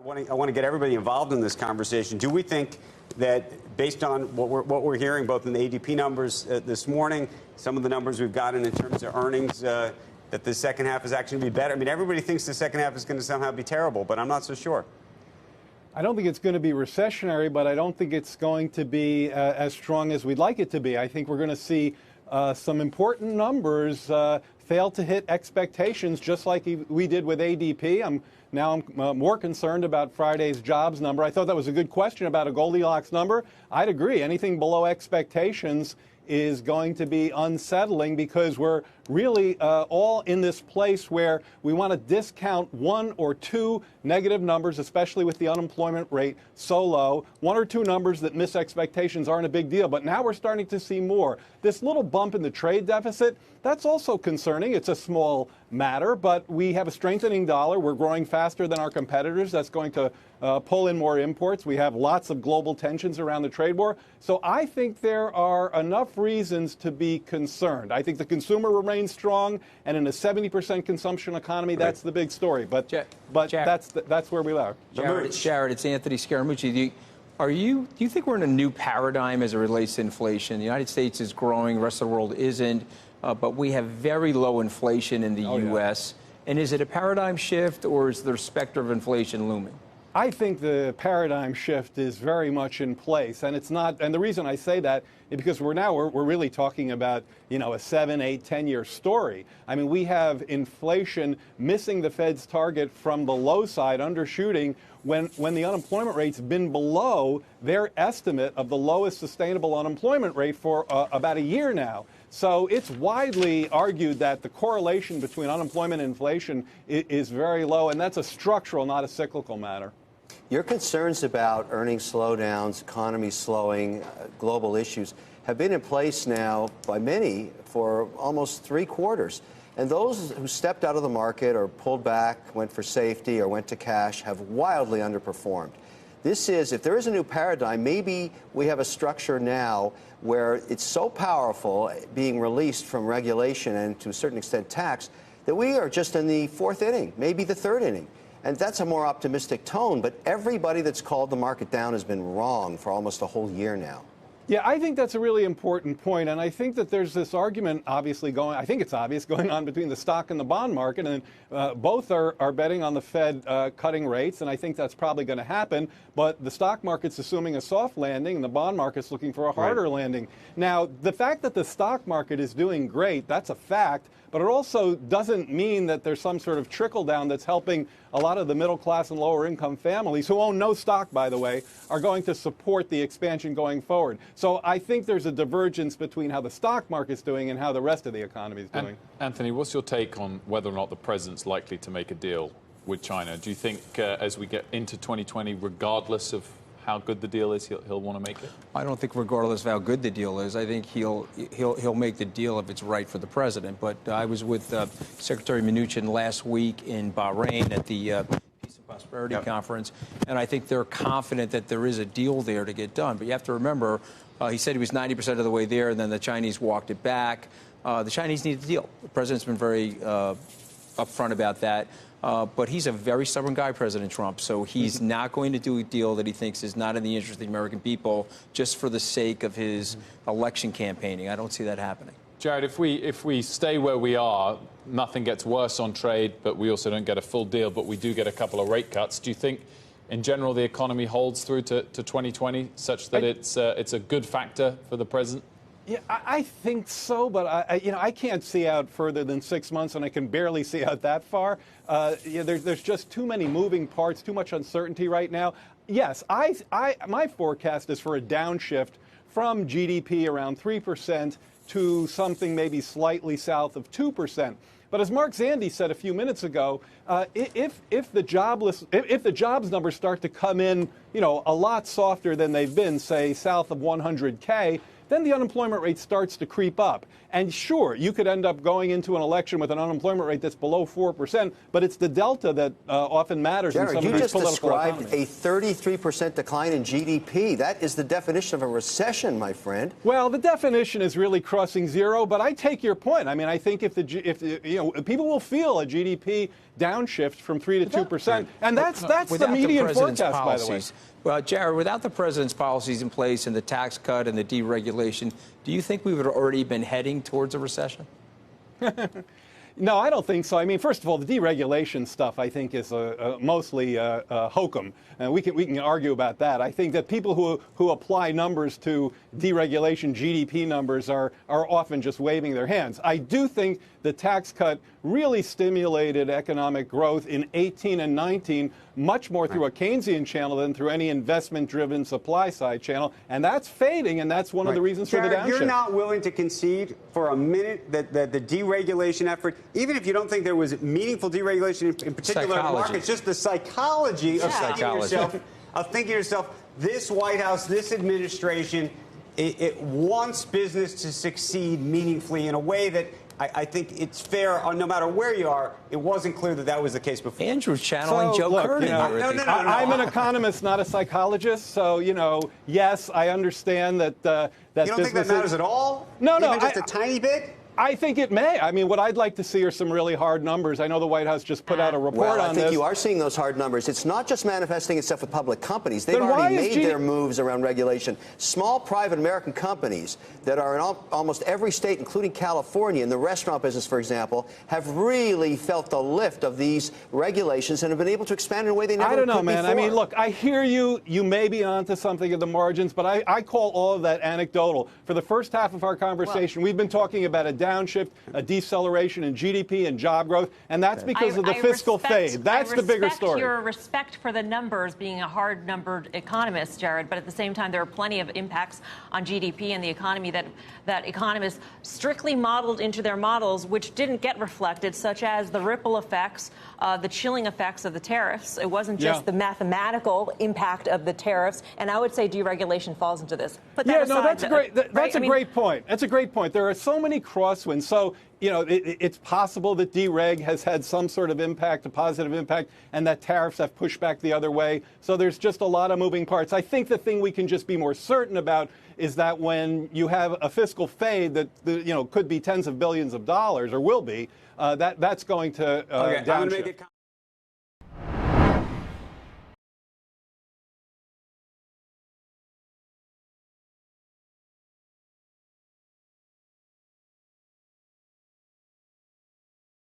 I want to get everybody involved in this conversation. Do we think that, based on what we're hearing, both in the ADP numbers this morning, some of the numbers we've gotten in terms of earnings, that the second half is actually going to be better? I mean, everybody thinks the second half is going to somehow be terrible, but I'm not so sure. I don't think it's going to be recessionary, but I don't think it's going to be as strong as we'd like it to be. I think we're going to see some important numbers fail to hit expectations, just like we did with ADP. I'm more concerned about Friday's jobs number. I thought that was a good question about a Goldilocks number. I'd agree. Anything below expectations is going to be unsettling, because we're really all in this place where we want to discount one or two negative numbers, especially with the unemployment rate so low. One or two numbers that miss expectations aren't a big deal, but now we're starting to see more. This little bump in the trade deficit, that's also concerning. It's a small matter, but we have a strengthening dollar. We're growing faster than our competitors. That's going to pull in more imports. We have lots of global tensions around the trade war. So I think there are enough reasons to be concerned. I think the consumer remains strong, and in a 70% consumption economy, that's the big story. But that's where we are. Jared, it's Anthony Scaramucci. Do you think we're in a new paradigm as it relates to inflation? The United States is growing, the rest of the world isn't, but we have very low inflation in the U.S. Yeah. And is it a paradigm shift, or is there a specter of inflation looming? I think the paradigm shift is very much in place, and it's not. And the reason I say that is because we're really talking about, a 7, 8, 10-year story. I mean, we have inflation missing the Fed's target from the low side, undershooting, when the unemployment rate's been below their estimate of the lowest sustainable unemployment rate for about a year now. So it's widely argued that the correlation between unemployment and inflation is very low, and that's a structural, not a cyclical matter. Your concerns about earnings slowdowns, economy slowing, global issues have been in place now by many for almost 3 quarters. And those who stepped out of the market or pulled back, went for safety or went to cash, have wildly underperformed. This is, if there is a new paradigm, maybe we have a structure now where it's so powerful, being released from regulation and to a certain extent tax, that we are just in the 4th inning, maybe the 3rd inning. And that's a more optimistic tone, but everybody that's called the market down has been wrong for almost a whole year now. Yeah, I think that's a really important point, and I think that there's this argument obviously going, I think it's obvious, going on between the stock and the bond market, and both are betting on the Fed cutting rates, and I think that's probably going to happen, but the stock market's assuming a soft landing, and the bond market's looking for a harder landing. Now, the fact that the stock market is doing great, that's a fact, but it also doesn't mean that there's some sort of trickle down that's helping a lot of the middle class and lower income families, who own no stock, by the way, are going to support the expansion going forward. So I think there's a divergence between how the stock market's doing and how the rest of the economy is doing. Anthony, what's your take on whether or not the president's likely to make a deal with China? Do you think as we get into 2020, regardless of how good the deal is, he'll want to make it? I don't think regardless of how good the deal is, I think he'll make the deal if it's right for the president. But I was with Secretary Mnuchin last week in Bahrain at the Peace and Prosperity Conference, and I think they're confident that there is a deal there to get done. But you have to remember, he said he was 90% of the way there, and then the Chinese walked it back. The Chinese need the deal. The president's been very upfront about that. But he's a very stubborn guy, President Trump, so he's not going to do a deal that he thinks is not in the interest of the American people just for the sake of his election campaigning. I don't see that happening. Jared, if we stay where we are, nothing gets worse on trade, but we also don't get a full deal, but we do get a couple of rate cuts. Do you think, in general, the economy holds through to 2020 such that it's a good factor for the president? Yeah, I think so, but I can't see out further than 6 months, and I can barely see out that far. There's just too many moving parts, too much uncertainty right now. Yes, my forecast is for a downshift from GDP around 3% to something maybe slightly south of 2%. But as Mark Zandi said a few minutes ago, if the jobs numbers start to come in, a lot softer than they've been, say south of 100K, then the unemployment rate starts to creep up. And sure, you could end up going into an election with an unemployment rate that's below 4%, but it's the delta that often matters in some of these political economies. You just described a 33% decline in GDP. That is the definition of a recession, my friend. Well, the definition is really crossing zero, but I take your point. I mean, I think if people will feel a GDP downshift from 3 to 2%, and that's the median forecast, by the way. Well, Jared, without the president's policies in place and the tax cut and the deregulation, do you think we would have already been heading towards a recession? No, I don't think so. I mean, first of all, the deregulation stuff, I think, is mostly hokum. And we can argue about that. I think that people who apply numbers to deregulation GDP numbers are often just waving their hands. I do think the tax cut really stimulated economic growth in 18 and 19, much more through a Keynesian channel than through any investment-driven supply-side channel. And that's fading, and that's one of the reasons for the downshift. You're not willing to concede for a minute that the deregulation effort, even if you don't think there was meaningful deregulation in particular markets, just the psychology of thinking to yourself, this White House, this administration, it wants business to succeed meaningfully in a way that I think it's fair, no matter where you are. It wasn't clear that that was the case before. Andrew's channeling Joe Kernan. No. I'm an economist, not a psychologist. So, yes, I understand that. You don't think that matters at all? No. Even just a tiny bit? I think it may. I mean, what I'd like to see are some really hard numbers. I know the White House just put out a report on this. I think you are seeing those hard numbers. It's not just manifesting itself with public companies. They've already made their moves around regulation. Small private American companies that are in almost every state, including California, in the restaurant business, for example, have really felt the lift of these regulations and have been able to expand in a way they never could before. I don't know, man. I mean, look, I hear you. You may be onto something at the margins, but I call all of that anecdotal. For the first half of our conversation, we've been talking about a downshift, a deceleration in GDP and job growth, and that's because of the fiscal fade. That's the bigger story. Your respect for the numbers, being a hard-numbered economist, Jared, but at the same time, there are plenty of impacts on GDP and the economy that economists strictly modeled into their models, which didn't get reflected, such as the ripple effects, the chilling effects of the tariffs. It wasn't just the mathematical impact of the tariffs, and I would say deregulation falls into this. Put that aside, that's great. That's a great point. That's a great point. There are so many crosswinds. So, it's possible that dereg has had some sort of impact, a positive impact, and that tariffs have pushed back the other way. So there's just a lot of moving parts. I think the thing we can just be more certain about is that when you have a fiscal fade that could be tens of billions of dollars or will be, that's going to downshift.